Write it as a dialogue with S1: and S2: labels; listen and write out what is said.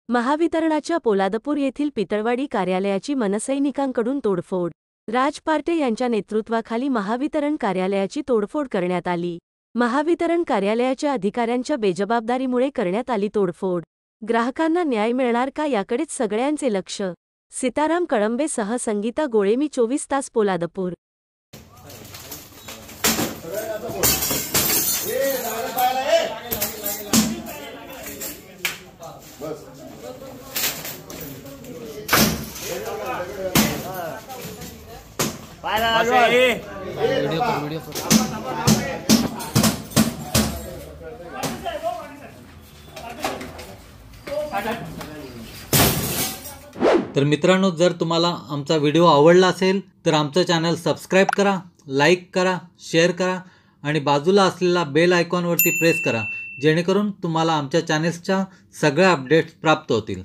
S1: महावितरणच्या पोलादपूर येथील पितळवाडी कार्यालयाची मनसैनिकांकडून तोडफोड। राज पार्टे यांच्या नेतृत्वाखाली महावितरण कार्यालयाची तोडफोड करण्यात आली। महावितरण कार्यालयाच्या अधिकाऱ्यांच्या बेजबाबदारीमुळे करण्यात आली तोडफोड। ग्राहकांना न्याय मिळणार का याकडेच सगळ्यांचे लक्ष। सीताराम कळंबेसह संगीता गोळेमी 24 तास पोलादपूर।
S2: तर मित्रांनो, जर तुम्हाला आमचा व्हिडिओ आवडला असेल तर आमचं चॅनल सबस्क्राइब करा, लाईक करा, शेअर करा आणि बाजूला असलेला बेल आयकॉनवरती प्रेस करा, जेणेकरून तुम्हाला आमच्या चॅनल्सच्या सगळ्या अपडेट्स प्राप्त होतील।